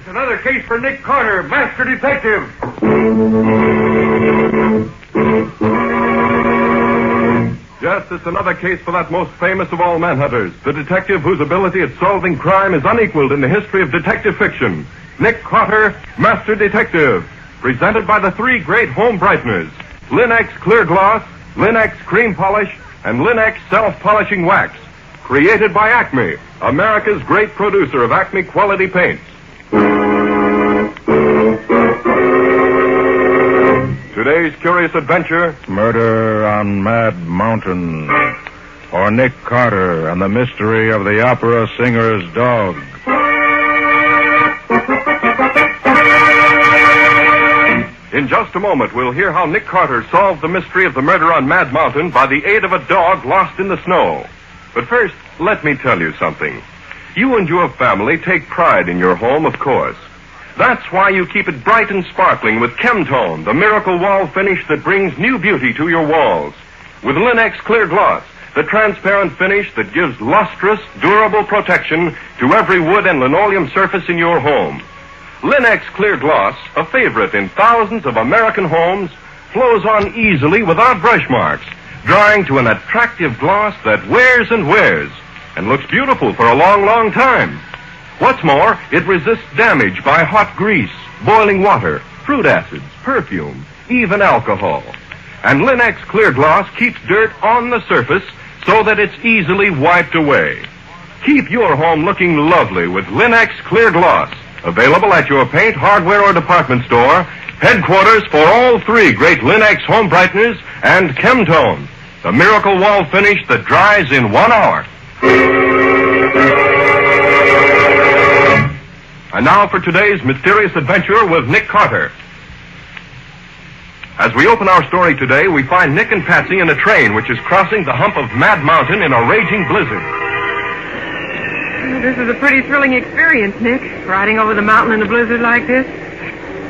another case for Nick Carter, Master Detective. Yes, it's another case for that most famous of all manhunters, the detective whose ability at solving crime is unequaled in the history of detective fiction. Nick Carter, Master Detective. Presented by the three great home brighteners, Lin-X Clear Gloss, Lin-X Cream Polish, and Lin-X Self-Polishing Wax. Created by Acme, America's great producer of Acme quality paints. Today's curious adventure... Murder on Mad Mountain. Or Nick Carter and the mystery of the opera singer's dog. In just a moment, we'll hear how Nick Carter solved the mystery of the murder on Mad Mountain by the aid of a dog lost in the snow. But first, let me tell you something. You and your family take pride in your home, of course. That's why you keep it bright and sparkling with Chemtone, the miracle wall finish that brings new beauty to your walls. With Lin-X Clear Gloss, the transparent finish that gives lustrous, durable protection to every wood and linoleum surface in your home. Lin-X Clear Gloss, a favorite in thousands of American homes, flows on easily without brush marks, drying to an attractive gloss that wears and looks beautiful for a long, long time. What's more, it resists damage by hot grease, boiling water, fruit acids, perfume, even alcohol. And Lin-X Clear Gloss keeps dirt on the surface so that it's easily wiped away. Keep your home looking lovely with Lin-X Clear Gloss, available at your paint, hardware, or department store, headquarters for all three great Lin-X home brighteners and Chemtone, the miracle wall finish that dries in 1 hour. And now for today's mysterious adventure with Nick Carter. As we open our story today, we find Nick and Patsy in a train which is crossing the hump of Mad Mountain in a raging blizzard. This is a pretty thrilling experience, Nick, riding over the mountain in a blizzard like this.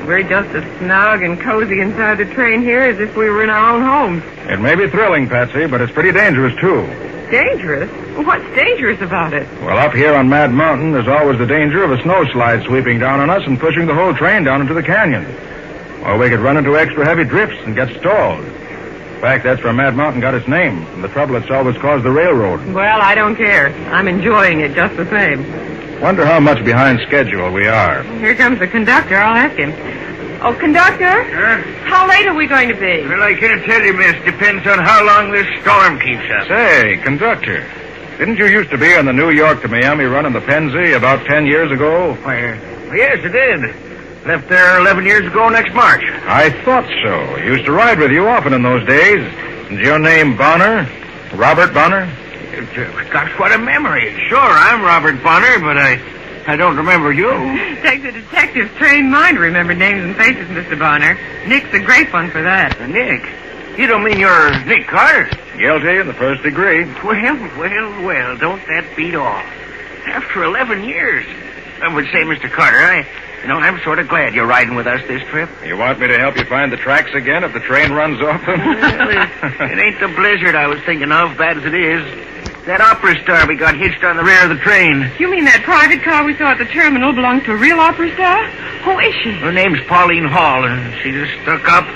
We're just as snug and cozy inside the train here as if we were in our own homes. It may be thrilling, Patsy, but it's pretty dangerous, too. Dangerous? What's dangerous about it? Well, up here on Mad Mountain, there's always the danger of a snowslide sweeping down on us and pushing the whole train down into the canyon. Or we could run into extra heavy drifts and get stalled. In fact, that's where Mad Mountain got its name, from the trouble it's always caused the railroad. Well, I don't care. I'm enjoying it just the same. Wonder how much behind schedule we are. Here comes the conductor. I'll ask him. Oh, conductor? How late are we going to be? Well, I can't tell you, miss. Depends on how long this storm keeps us. Say, conductor, didn't you used to be on the New York to Miami run in the Pennsy about 10 years ago? Why, yes, I did. Left there 11 years ago next March. I thought so. I used to ride with you often in those days. Is your name Bonner? Robert Bonner? Gosh, what a memory. Sure, I'm Robert Bonner, but I don't remember you. Takes a detective's trained mind to remember names and faces, Mr. Bonner. Nick's a great one for that. Nick? You don't mean you're Nick Carter? Guilty in the first degree. Well, don't that beat all? After 11 years. I would say, Mr. Carter, I'm sort of glad you're riding with us this trip. You want me to help you find the tracks again if the train runs off them? It ain't the blizzard I was thinking of, bad as it is. That opera star we got hitched on the rear of the train. You mean that private car we saw at the terminal belongs to a real opera star? Who is she? Her name's Pauline Hall, and she's a stuck-up,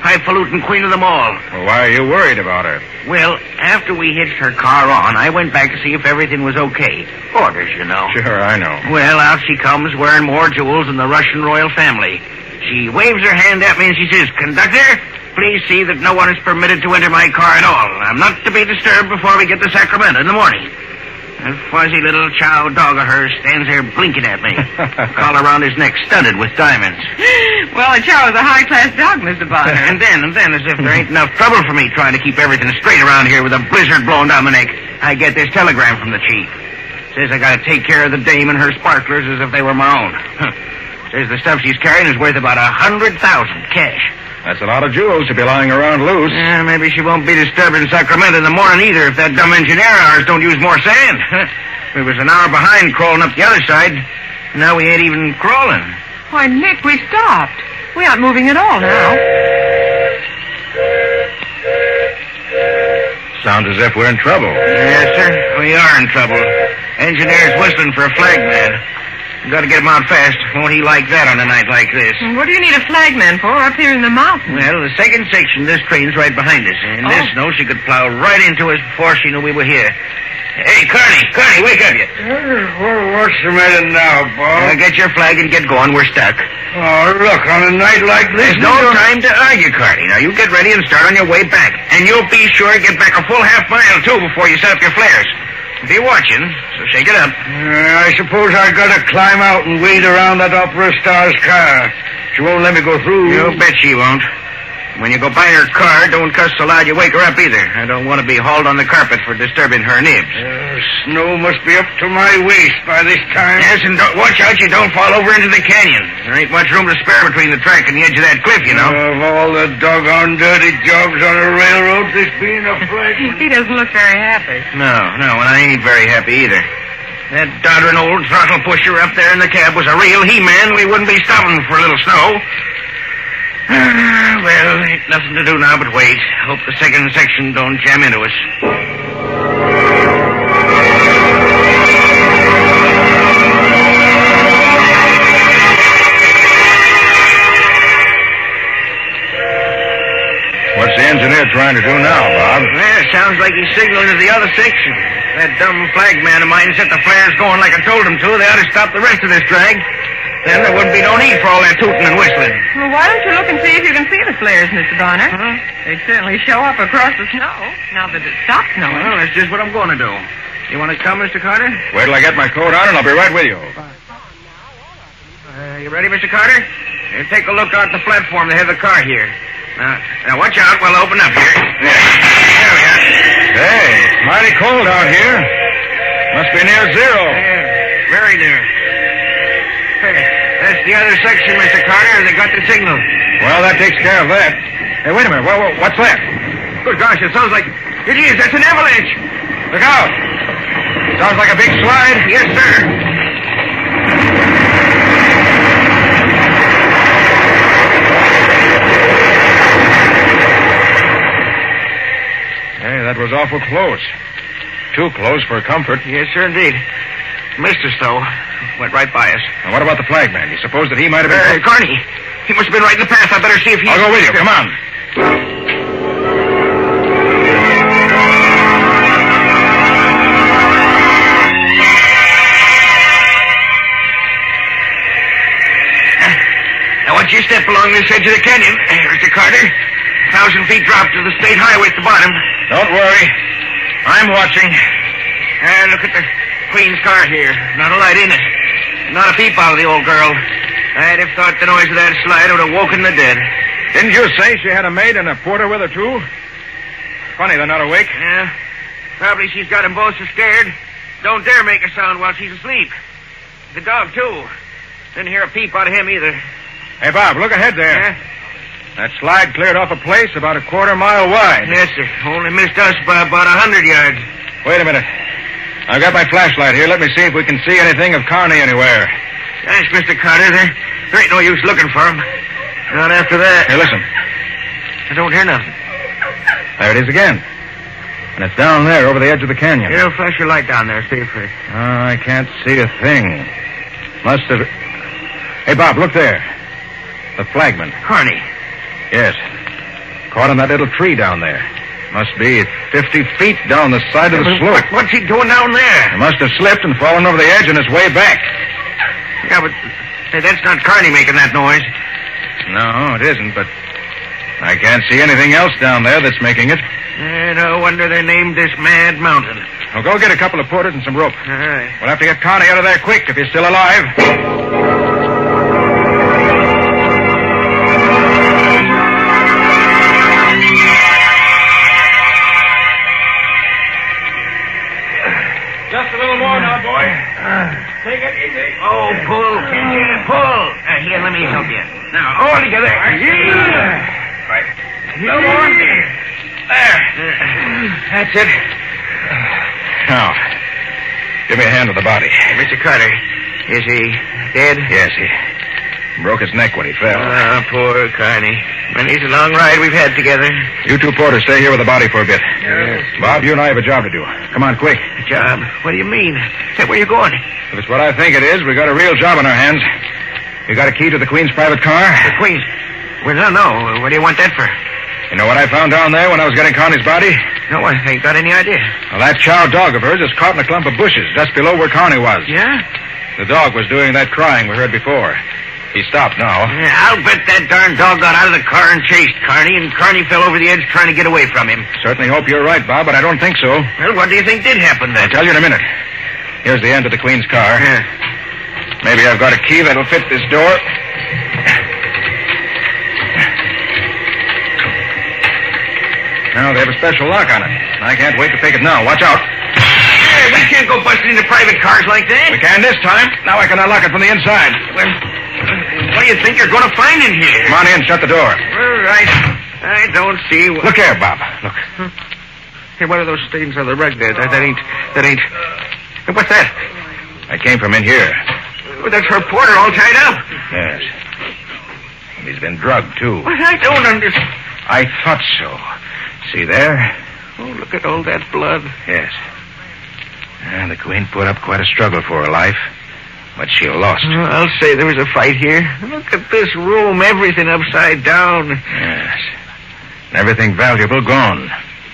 highfalutin queen of them all. Well, why are you worried about her? Well, after we hitched her car on, I went back to see if everything was okay. Orders, you know. Sure, I know. Well, out she comes, wearing more jewels than the Russian royal family. She waves her hand at me and she says, "Conductor, please see that no one is permitted to enter my car at all. I'm not to be disturbed before we get to Sacramento in the morning." That fuzzy little chow dog of hers stands there blinking at me. Collar around his neck studded with diamonds. Well, a chow is a high-class dog, Mr. Bonner. And then, as if there ain't enough trouble for me trying to keep everything straight around here with a blizzard blowing down my neck, I get this telegram from the chief. Says I gotta take care of the dame and her sparklers as if they were my own. Says the stuff she's carrying is worth about 100,000 cash. That's a lot of jewels to be lying around loose. Maybe she won't be disturbed in Sacramento in the morning either if that dumb engineer of ours don't use more sand. We was an hour behind crawling up the other side. Now we ain't even crawling. Why, Nick, we've stopped. We aren't moving at all now. Sounds as if we're in trouble. Yes, sir. We are in trouble. Engineer's whistling for a flagman. Got to get him out fast. Won't he like that on a night like this? What do you need a flagman for up here in the mountains? Well, the second section, this train's right behind us. And this snow, she could plow right into us before she knew we were here. Hey, Carney, wake up you. What's the matter now, Bob? Get your flag and get going. We're stuck. Oh, look, on a night like this... There's no time to argue, Carney. Now, you get ready and start on your way back. And you'll be sure to get back a full half mile, too, before you set up your flares. Be watching, so shake it up. I suppose I gotta climb out and wait around that Opera Star's car. She won't let me go through. You bet she won't. When you go by her car, don't cuss so loud you wake her up either. I don't want to be hauled on the carpet for disturbing her nibs. Snow must be up to my waist by this time. Yes, and watch out you don't fall over into the canyon. There ain't much room to spare between the track and the edge of that cliff, you know. Of all the doggone dirty jobs on a railroad, this being a flagman. He doesn't look very happy. No, and I ain't very happy either. That doddering old throttle pusher up there in the cab was a real he-man. We wouldn't be stopping for a little snow. Well, ain't nothing to do now but wait. Hope the second section don't jam into us. What's the engineer trying to do now, Bob? Well, sounds like he's signaling to the other section. That dumb flagman of mine set the flares going like I told him to. They ought to stop the rest of this drag. Then there wouldn't be no need for all that tooting and whistling. Well, why don't you look and see if you can see the flares, Mr. Bonner? They'd certainly show up across the snow, now that it stopped snowing. Well, that's just what I'm going to do. You want to come, Mr. Carter? Wait till I get my coat on and I'll be right with you. You ready, Mr. Carter? Here, take a look out the platform. They have the car here. Now watch out. We'll open up here. There we are. Hey, it's mighty cold out here. Must be near zero. Yeah, very near. Hey, that's the other section, Mr. Carter. They got the signal. Well, that takes care of that. Hey, wait a minute. What's that? Good gosh, it sounds like... It is. That's an avalanche. Look out. Sounds like a big slide. Yes, sir. Hey, that was awful close. Too close for comfort. Yes, sir, indeed. Missed us, though. Went right by us. Now, what about the flagman? You suppose that he might have been... Carney. He must have been right in the path. I better see if he... I'll go with you. Come on. Now, once you step along this edge of the canyon, Mr. Carter, 1,000 feet drop to the state highway at the bottom. Don't worry. I'm watching. Look at the Queen's car here. Not a light in it. Not a peep out of the old girl. I'd have thought the noise of that slide would have woken the dead. Didn't you say she had a maid and a porter with her, too? Funny they're not awake. Yeah. Probably she's got them both so scared. Don't dare make a sound while she's asleep. The dog, too. Didn't hear a peep out of him either. Hey, Bob, look ahead there. Yeah? That slide cleared off a place about a quarter-mile wide. Yes, sir. Only missed us by about 100 yards. Wait a minute. I've got my flashlight here. Let me see if we can see anything of Carney anywhere. Thanks, Mr. Carter. There ain't no use looking for him. Not after that. Hey, listen. I don't hear nothing. There it is again. And it's down there over the edge of the canyon. Here, flash your light down there. See if it... I can't see a thing. Must have... Hey, Bob, look there. The flagman. Carney. Yes. Caught on that little tree down there. Must be 50 feet down the side of the slope. What's he doing down there? He must have slipped and fallen over the edge on his way back. Yeah, but that's not Carney making that noise. No, it isn't, but I can't see anything else down there that's making it. No wonder they named this Mad Mountain. Well, go get a couple of porters and some rope. All right. We'll have to get Carney out of there quick if he's still alive. Just a little more now, boy. Take it easy. Oh, pull, can you? Pull. Here, let me help you. Now, all together. Right. No more. There. That's it. Now, give me a hand with the body. Mr. Carter, is he dead? Yes, Broke his neck when he fell. Ah, poor Carney. Many's a long ride we've had together. You two porters stay here with the body for a bit. Yes. Bob, you and I have a job to do. Come on, quick. Job? What do you mean? Say, where you going? If it's what I think it is, we got a real job on our hands. You got a key to the Queen's private car? The Queen's? Well, no. What do you want that for? You know what I found down there when I was getting Connie's body? No, I ain't got any idea. Well, that chow dog of hers is caught in a clump of bushes just below where Connie was. Yeah? The dog was doing that crying we heard before. He stopped now. Yeah, I'll bet that darn dog got out of the car and chased Carney, and Carney fell over the edge trying to get away from him. Certainly hope you're right, Bob, but I don't think so. Well, what do you think did happen then? I'll tell you in a minute. Here's the end of the Queen's car. Yeah. Maybe I've got a key that'll fit this door. Now, they have a special lock on it. I can't wait to take it now. Watch out. Hey, we can't go busting into private cars like that. We can this time. Now I can unlock it from the inside. Well, what do you think you're going to find in here? Come on in. Shut the door. All right. I don't see... Look here, Bob. Look. Hey, what are those stains on the rug there? That ain't... Hey, what's that? I came from in here. Well, that's her porter all tied up. Yes. And he's been drugged, too. Well, I don't understand. I thought so. See there? Oh, look at all that blood. Yes. And the Queen put up quite a struggle for her life, but she lost. I'll say there was a fight here. Look at this room, everything upside down. Yes. And everything valuable gone.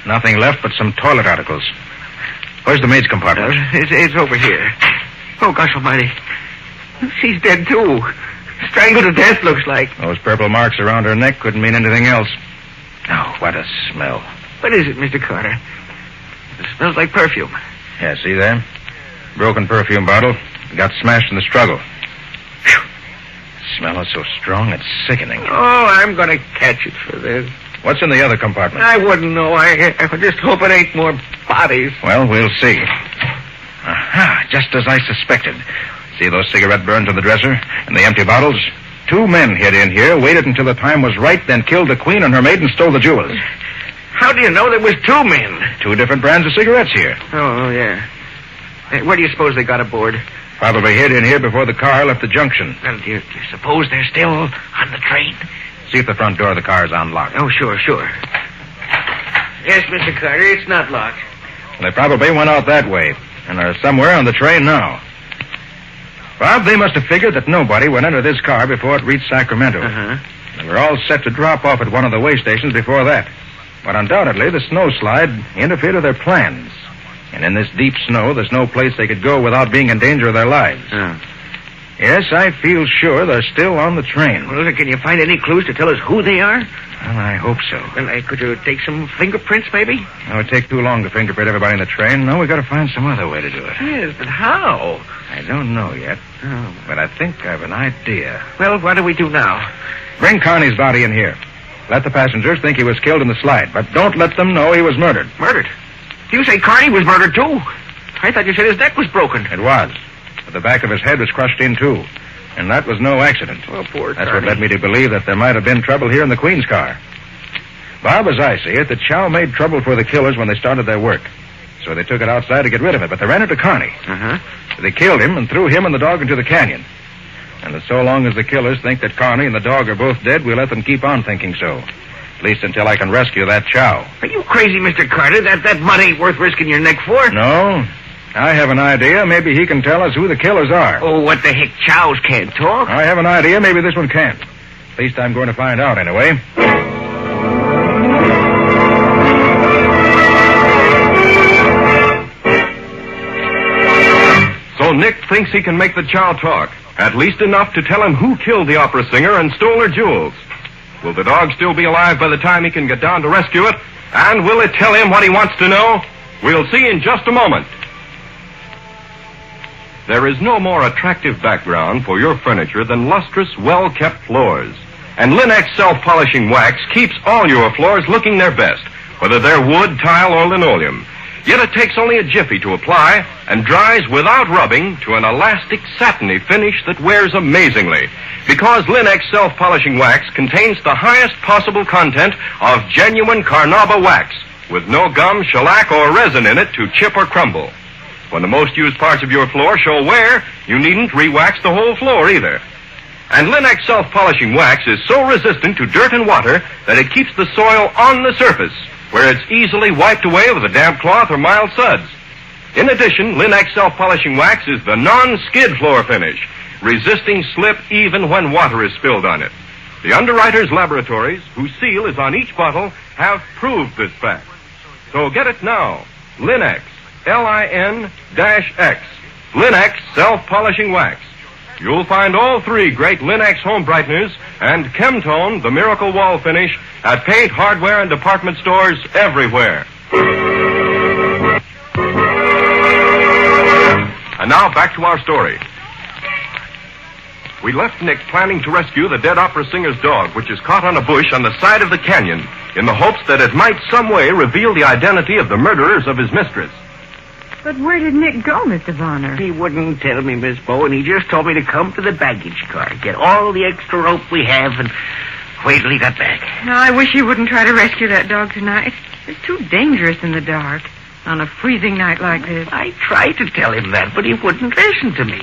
Nothing left but some toilet articles. Where's the maid's compartment? It's over here. Oh, gosh almighty. She's dead, too. Strangled to death, looks like. Those purple marks around her neck couldn't mean anything else. Oh, what a smell. What is it, Mr. Carter? It smells like perfume. Yeah, see there? Broken perfume bottle. Got smashed in the struggle. Phew. The smell is so strong, it's sickening. Oh, I'm going to catch it for this. What's in the other compartment? I wouldn't know. I just hope it ain't more bodies. Well, we'll see. Aha, just as I suspected. See those cigarette burns on the dresser and the empty bottles? 2 men hid in here, waited until the time was right, then killed the Queen and her maid and stole the jewels. How do you know there was 2 men? 2 different brands of cigarettes here. Oh, yeah. Hey, where do you suppose they got aboard? Probably hid in here before the car left the junction. Well, do you suppose they're still on the train? See if the front door of the car is unlocked. Oh, sure. Yes, Mr. Carter, it's not locked. Well, they probably went out that way and are somewhere on the train now. Bob, they must have figured that nobody would enter this car before it reached Sacramento. Uh-huh. They were all set to drop off at one of the way stations before that. But undoubtedly, the snowslide interfered with their plans. And in this deep snow, there's no place they could go without being in danger of their lives. Yes, I feel sure they're still on the train. Well, can you find any clues to tell us who they are? Well, I hope so. Well, could you take some fingerprints, maybe? It would take too long to fingerprint everybody in the train. No, we've got to find some other way to do it. Yes, but how? I don't know yet. Oh. But I think I have an idea. Well, what do we do now? Bring Connie's body in here. Let the passengers think he was killed in the slide, but don't let them know he was murdered. Murdered? You say Carney was murdered, too? I thought you said his neck was broken. It was. But the back of his head was crushed in, too. And that was no accident. Oh, poor That's Carney. what led me to believe that there might have been trouble here in the Queen's car. Bob, as I see it, the Chow made trouble for the killers when they started their work. So they took it outside to get rid of it, but they ran into Carney. Uh-huh. So they killed him and threw him and the dog into the canyon. And that so long as the killers think that Carney and the dog are both dead, we'll let them keep on thinking so. At least until I can rescue that Chow. Are you crazy, Mr. Carter? That mud ain't worth risking your neck for. No. I have an idea. Maybe he can tell us who the killers are. Oh, what the heck? Chows can't talk. I have an idea. Maybe this one can't. At least I'm going to find out anyway. So Nick thinks he can make the Chow talk. At least enough to tell him who killed the opera singer and stole her jewels. Will the dog still be alive by the time he can get down to rescue it? And will it tell him what he wants to know? We'll see in just a moment. There is no more attractive background for your furniture than lustrous, well-kept floors. And Linex self-polishing wax keeps all your floors looking their best, whether they're wood, tile, or linoleum. Yet it takes only a jiffy to apply and dries without rubbing to an elastic, satiny finish that wears amazingly. Because Linex self-polishing wax contains the highest possible content of genuine carnauba wax, with no gum, shellac, or resin in it to chip or crumble. When the most used parts of your floor show wear, you needn't re-wax the whole floor either. And Linex self-polishing wax is so resistant to dirt and water that it keeps the soil on the surface, where it's easily wiped away with a damp cloth or mild suds. In addition, Linex self-polishing wax is the non-skid floor finish, resisting slip even when water is spilled on it. The Underwriters Laboratories, whose seal is on each bottle, have proved this fact. So get it now. Linex, Lin-X. Linex self-polishing wax. You'll find all three great Linex home brighteners and Chemtone, the miracle wall finish, at paint, hardware, and department stores everywhere. And now back to our story. We left Nick planning to rescue the dead opera singer's dog, which is caught on a bush on the side of the canyon, in the hopes that it might some way reveal the identity of the murderers of his mistress. But where did Nick go, Mr. Bonner? He wouldn't tell me, Miss Bowen. He just told me to come to the baggage car, get all the extra rope we have, and wait till he got back. I wish you wouldn't try to rescue that dog tonight. It's too dangerous in the dark on a freezing night like this. I tried to tell him that, but he wouldn't listen to me.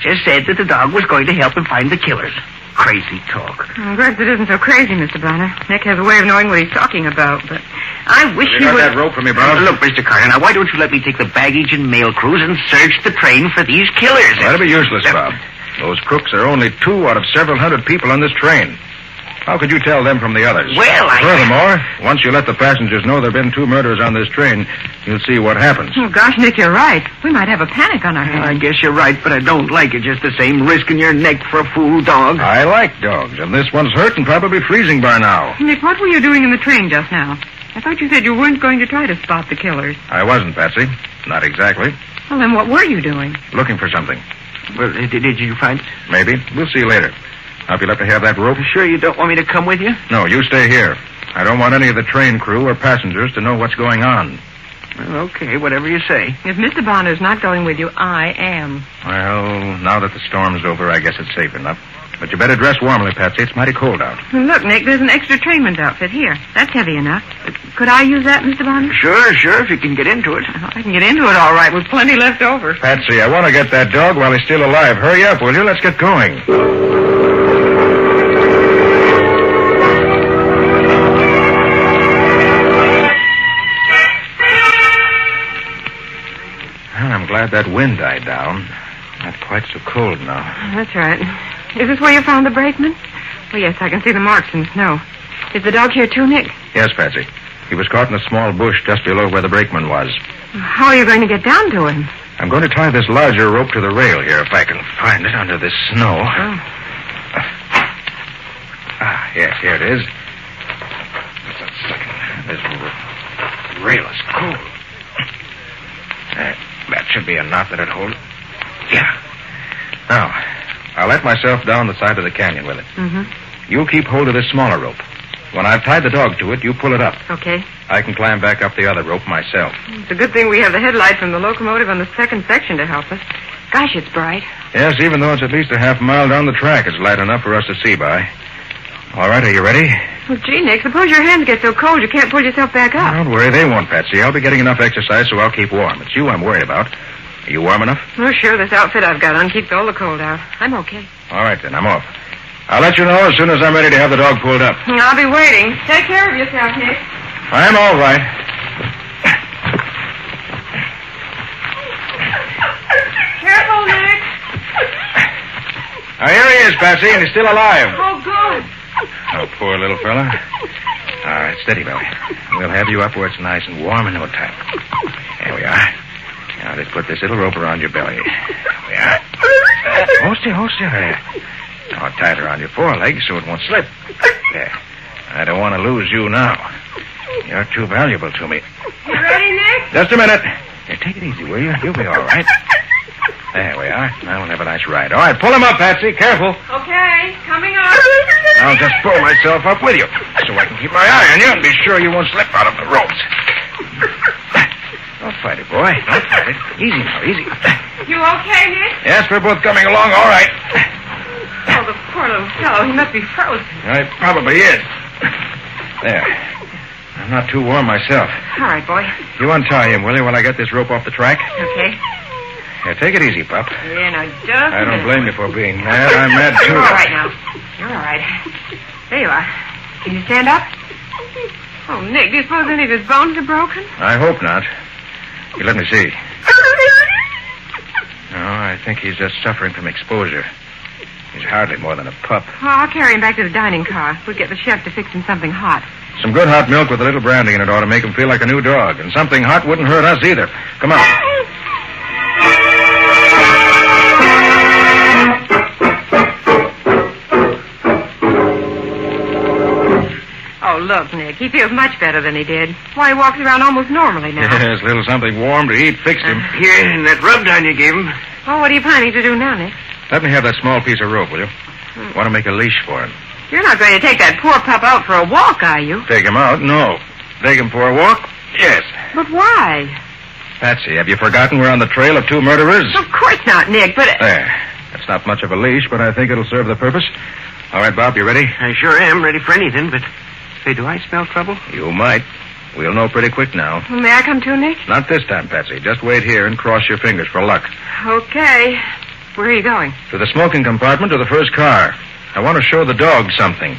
Just said that the dog was going to help him find the killers. Crazy talk. I'm glad it isn't so crazy, Mr. Bonner. Nick has a way of knowing what he's talking about, but I wish You got that rope for me, Brown? Look, Mr. Carter, now why don't you let me take the baggage and mail crews and search the train for these killers? That'll be useless, Bob. Those crooks are only 2 out of several hundred people on this train. How could you tell them from the others? Well, Furthermore, once you let the passengers know there have been 2 murders on this train, you'll see what happens. Oh, gosh, Nick, you're right. We might have a panic on our hands. I guess you're right, but I don't like it just the same, risking your neck for a fool dog. I like dogs, and this one's hurt and probably freezing by now. Nick, what were you doing in the train just now? I thought you said you weren't going to try to spot the killers. I wasn't, Patsy. Not exactly. Well, then what were you doing? Looking for something. Well, did you find it? Maybe. We'll see later. Hope you'll have to have that rope. Sure you don't want me to come with you? No, you stay here. I don't want any of the train crew or passengers to know what's going on. Well, okay, whatever you say. If Mr. Bonner's not going with you, I am. Well, now that the storm's over, I guess it's safe enough. But you better dress warmly, Patsy. It's mighty cold out. Well, look, Nick, there's an extra trainman's outfit here. That's heavy enough. Could I use that, Mr. Bonner? Sure, if you can get into it. I can get into it all right with plenty left over. Patsy, I want to get that dog while he's still alive. Hurry up, will you? Let's get going. I'm glad that wind died down. Not quite so cold now. That's right. Is this where you found the brakeman? Oh, yes, I can see the marks in the snow. Is the dog here too, Nick? Yes, Patsy. He was caught in a small bush just below where the brakeman was. How are you going to get down to him? I'm going to tie this larger rope to the rail here if I can find it under this snow. Oh. Yes, here it is. Just a second. This rail is cold. That should be a knot that'd hold it. Yeah. Now, I'll let myself down the side of the canyon with it. Mm-hmm. You keep hold of this smaller rope. When I've tied the dog to it, you pull it up. Okay. I can climb back up the other rope myself. It's a good thing we have the headlight from the locomotive on the second section to help us. Gosh, it's bright. Yes, even though it's at least a half mile down the track, it's light enough for us to see by. All right, are you ready? Well, gee, Nick, suppose your hands get so cold you can't pull yourself back up. Don't worry, they won't, Patsy. I'll be getting enough exercise, so I'll keep warm. It's you I'm worried about. Are you warm enough? Oh, sure, this outfit I've got on keeps all the cold out. I'm okay. All right, then, I'm off. I'll let you know as soon as I'm ready to have the dog pulled up. I'll be waiting. Take care of yourself, Nick. I'm all right. Careful, Nick. Now, here he is, Patsy, and he's still alive. Oh, good. Oh, poor little fella. All right, steady, Billy. We'll have you up where it's nice and warm in no time. There we are. Now, let's put this little rope around your belly. There we are. Hold still. There. Now, tie it around your forelegs so it won't slip. There. I don't want to lose you now. You're too valuable to me. You ready, Nick? Just a minute. Here, take it easy, will you? You'll be all right. There we are. Now we'll have a nice ride. All right, pull him up, Patsy. Careful. Okay, coming up. I'll just pull myself up with you so I can keep my eye on you and be sure you won't slip out of the ropes. Don't fight it, boy. Don't fight it. Easy now, easy. You okay, Nick? Yes, we're both coming along all right. Oh, the poor little fellow. He must be frozen. It probably is. There. I'm not too warm myself. All right, boy. You untie him, will you, while I get this rope off the track? Okay. Yeah, take it easy, Pup. Yeah, now, just I don't blame you for being mad. I'm mad, too. You're all right now. You're all right. There you are. Can you stand up? Oh, Nick, do you suppose any of his bones are broken? I hope not. Here, let me see. No, I think he's just suffering from exposure. He's hardly more than a pup. Oh, I'll carry him back to the dining car. We'll get the chef to fix him something hot. Some good hot milk with a little brandy in it ought to make him feel like a new dog. And something hot wouldn't hurt us either. Come on. Oh, look, Nick. He feels much better than he did. Why, he walks around almost normally now. Yes, a little something warm to eat fixed him. Here, and that rub down you gave him. Oh, what are you planning to do now, Nick? Let me have that small piece of rope, will you? Want to make a leash for him. You're not going to take that poor pup out for a walk, are you? Take him out? No. Take him for a walk? Yes. But why? Patsy, have you forgotten we're on the trail of two murderers? Of course not, Nick, but... There. That's not much of a leash, but I think it'll serve the purpose. All right, Bob, you ready? I sure am, ready for anything, but... Say, do I smell trouble? You might. We'll know pretty quick now. Well, may I come too, Nick? Not this time, Patsy. Just wait here and cross your fingers for luck. Okay. Where are you going? To the smoking compartment of the first car. I want to show the dog something.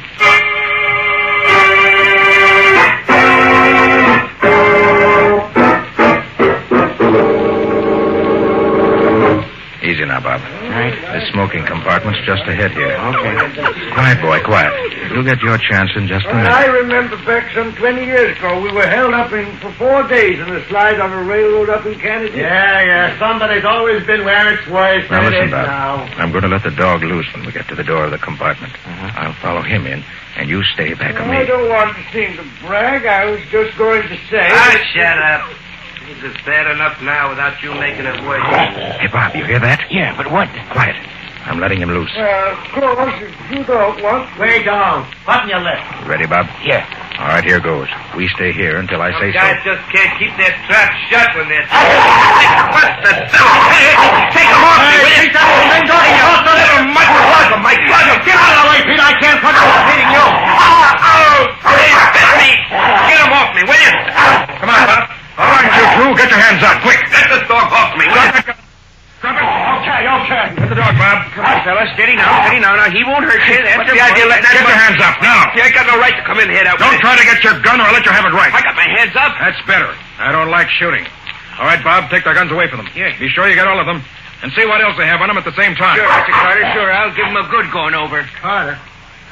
Easy now, Bob. Right. The smoking compartment's just ahead here. Okay. Quiet, boy, quiet. You'll get your chance in just a minute. I remember back some 20 years ago, we were held up for 4 days in a slide on a railroad up in Canada. Yeah, somebody's always been where it's worse Now than it listen, is Bob. now. I'm going to let the dog loose when we get to the door of the compartment. I'll follow him in, and you stay back of I me. don't want to seem to brag. I was just going to say... Shut up. It's bad enough now without you making it worse. Hey, Bob, you hear that? Yeah, but what? Quiet. I'm letting him loose. Of course, if you don't want... Wait down. Button your lip. Ready, Bob? Yeah. All right, here goes. We stay here until I say so. Guys just can't keep their trap shut when they're... What the devil? Hey, take them off me, will you? Take that thing off you. Don't let them much blood from my gun. Get out of the way, Pete. I can't concentrate you. Please, bit me. Get them off me, will you? Come on, Bob. All right, you two. Get your hands up, quick. Get this dog off me, will you? Drop it. Okay. Get the dog, Bob. Come on, fella. Steady now. Now, he won't hurt you. What's the idea of letting that... Get your hands up, now. You ain't got no right to come in here that way. Don't try to get your gun or I'll let you have it right. I got my hands up. That's better. I don't like shooting. All right, Bob, take their guns away from them. Yeah. Be sure you get all of them. And see what else they have on them at the same time. Sure, Mr. Carter, sure. I'll give him a good going over. Carter.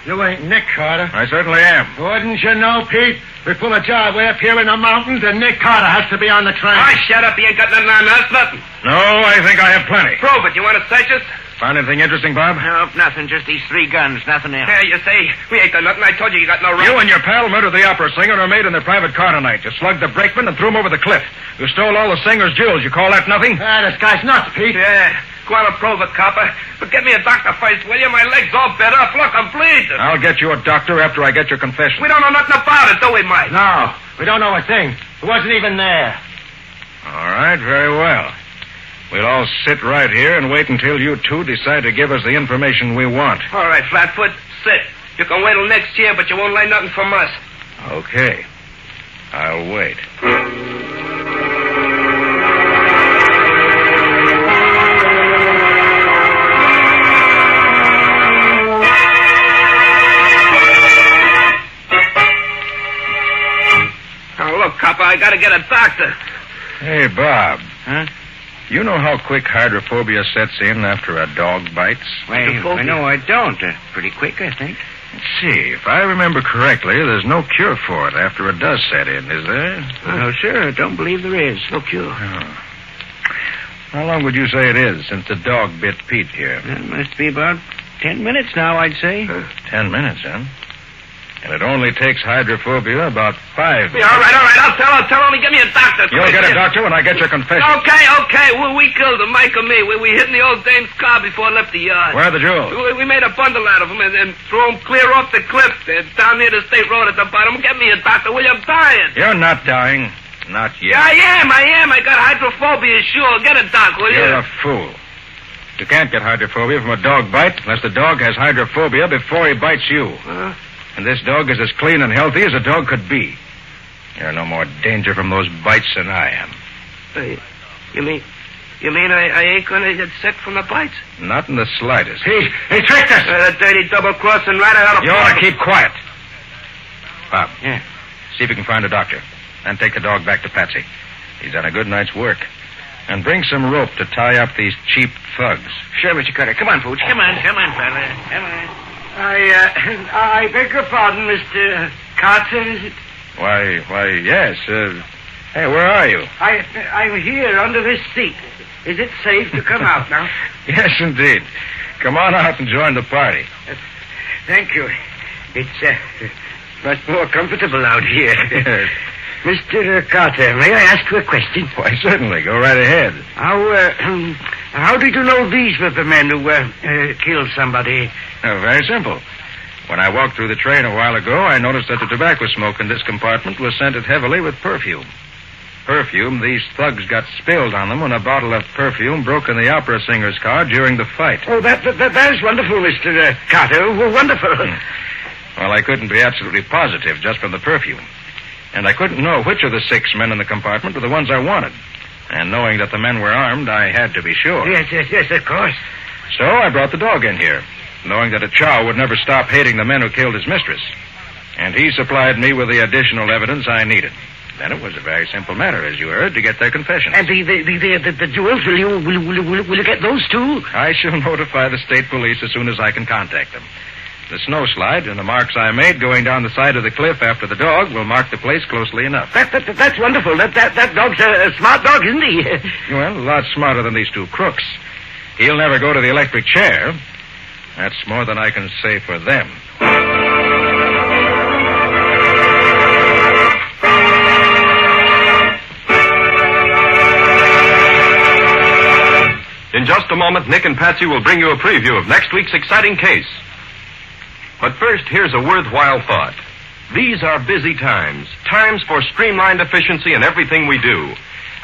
You ain't Nick Carter. I certainly am. Wouldn't you know, Pete? We pull a job way up here in the mountains, and Nick Carter has to be on the train. Oh, shut up. You ain't got nothing on us, nothing. No, I think I have plenty. Prove it. You want to search us? Find anything interesting, Bob? No, nothing. Just these 3 guns. Nothing else. Yeah, you say we ain't done nothing. I told you got no right. You and your pal murdered the opera singer and are made in their private car tonight. You slugged the brakeman and threw him over the cliff. You stole all the singer's jewels. You call that nothing? This guy's nuts, Pete. Yeah. Go on and prove it, copper. But get me a doctor first, will you? My leg's all bent up. Look, I'm bleeding. I'll get you a doctor after I get your confession. We don't know nothing about it, do we, Mike? No, we don't know a thing. He wasn't even there. All right, very well. We'll all sit right here and wait until you two decide to give us the information we want. All right, Flatfoot, sit. You can wait till next year, but you won't learn nothing from us. Okay. I'll wait. Oh, look, copper, I gotta get a doctor. Hey, Bob. Huh? You know how quick hydrophobia sets in after a dog bites? Well, no, I don't. Pretty quick, I think. Let's see. If I remember correctly, there's no cure for it after it does set in, is there? No, sir, I don't believe there is. No cure. Oh. How long would you say it is since the dog bit Pete here? It must be about 10 minutes now, I'd say. 10 minutes, huh? And it only takes hydrophobia about 5 minutes. Yeah, all right. I'll tell. Only give me a doctor. You'll get a doctor when I get your confession. Okay. We killed him, Mike and me. We hid in the old dame's car before I left the yard. Where are the jewels? We made a bundle out of them and threw them clear off the cliff. They're down near the state road at the bottom. Get me a doctor, will you? I'm dying. You're not dying. Not yet. Yeah, I am. I got hydrophobia, sure. Get a doc, will you? You're a fool. You can't get hydrophobia from a dog bite unless the dog has hydrophobia before he bites you. And this dog is as clean and healthy as a dog could be. You're no more danger from those bites than I am. You You mean I ain't gonna get sick from the bites? Not in the slightest. He tricked us. That dirty double-crossing rat out of... You ought to keep quiet. Bob. Yeah. See if you can find a doctor. And take the dog back to Patsy. He's done a good night's work. And bring some rope to tie up these cheap thugs. Sure, Mr. Carter. Come on, Pooch. Come on, fella. Come on. I beg your pardon, Mr. Carter, is it? Why, yes. Hey, where are you? I'm here under this seat. Is it safe to come out now? Yes, indeed. Come on out and join the party. Thank you. It's much more comfortable out here. Yes. Mr. Carter, may I ask you a question? Why, certainly. Go right ahead. How did you know these were the men who killed somebody? Oh, very simple. When I walked through the train a while ago, I noticed that the tobacco smoke in this compartment was scented heavily with perfume. Perfume these thugs got spilled on them when a bottle of perfume broke in the opera singer's car during the fight. Oh, that is wonderful, Mr. Carter. Wonderful. Well, I couldn't be absolutely positive just from the perfume. And I couldn't know which of the 6 men in the compartment were the ones I wanted. And knowing that the men were armed, I had to be sure. Yes, of course. So I brought the dog in here, knowing that a chow would never stop hating the men who killed his mistress. And he supplied me with the additional evidence I needed. Then it was a very simple matter, as you heard, to get their confessions. And the jewels, will you get those too? I shall notify the state police as soon as I can contact them. The snow slide and the marks I made going down the side of the cliff after the dog will mark the place closely enough. That's wonderful. That dog's a smart dog, isn't he? Well, a lot smarter than these 2 crooks. He'll never go to the electric chair. That's more than I can say for them. In just a moment, Nick and Patsy will bring you a preview of next week's exciting case. But first, here's a worthwhile thought. These are busy times for streamlined efficiency in everything we do.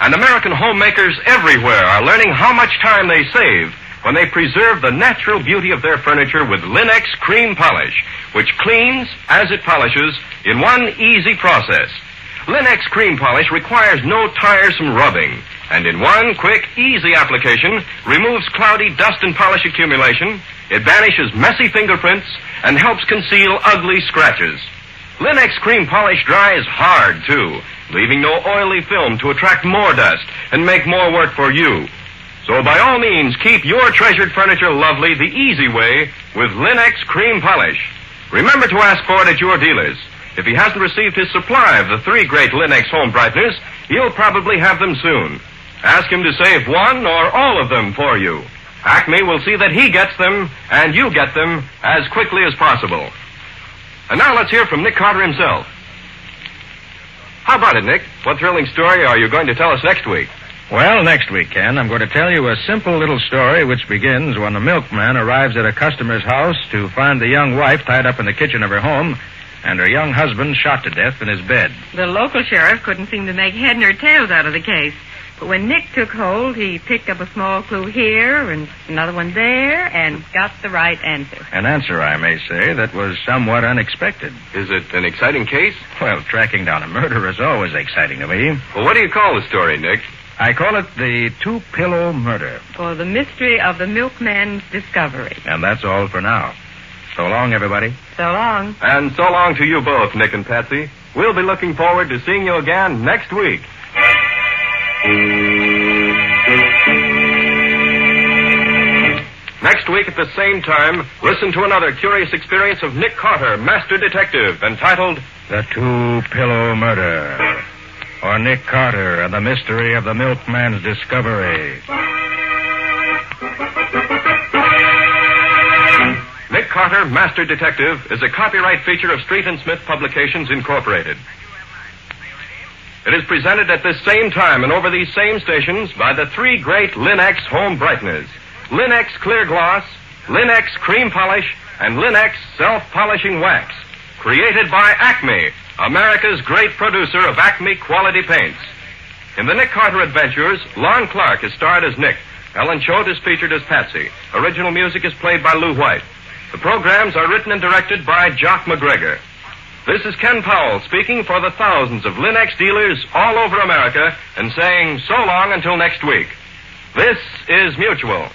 And American homemakers everywhere are learning how much time they save when they preserve the natural beauty of their furniture with Linex Cream Polish, which cleans as it polishes in one easy process. Linex Cream Polish requires no tiresome rubbing, and in one quick, easy application removes cloudy dust and polish accumulation. It banishes messy fingerprints and helps conceal ugly scratches. Linex Cream Polish dries hard, too, leaving no oily film to attract more dust and make more work for you. So by all means, keep your treasured furniture lovely the easy way with Linex Cream Polish. Remember to ask for it at your dealers. If he hasn't received his supply of the 3 great Linex home brighteners, he'll probably have them soon. Ask him to save one or all of them for you. Acme will see that he gets them, and you get them, as quickly as possible. And now let's hear from Nick Carter himself. How about it, Nick? What thrilling story are you going to tell us next week? Well, next week, Ken, I'm going to tell you a simple little story which begins when the milkman arrives at a customer's house to find the young wife tied up in the kitchen of her home and her young husband shot to death in his bed. The local sheriff couldn't seem to make head nor tails out of the case. But when Nick took hold, he picked up a small clue here and another one there and got the right answer. An answer, I may say, that was somewhat unexpected. Is it an exciting case? Well, tracking down a murderer is always exciting to me. Well, what do you call the story, Nick? I call it the 2-pillow murder. For the mystery of the milkman's discovery. And that's all for now. So long, everybody. So long. And so long to you both, Nick and Patsy. We'll be looking forward to seeing you again next week. Next week at the same time, listen to another curious experience of Nick Carter, Master Detective, entitled The 2-Pillow Murder. Or Nick Carter and the Mystery of the Milkman's Discovery. Nick Carter, Master Detective, is a copyright feature of Street & Smith Publications, Incorporated. It is presented at this same time and over these same stations by the 3 great Linex home brighteners. Linex Clear Gloss, Linex Cream Polish, and Linex Self-Polishing Wax. Created by Acme, America's great producer of Acme quality paints. In the Nick Carter Adventures, Lon Clark is starred as Nick. Helen Choate is featured as Patsy. Original music is played by Lou White. The programs are written and directed by Jock MacGregor. This is Ken Powell speaking for the thousands of Linex dealers all over America and saying so long until next week. This is Mutual.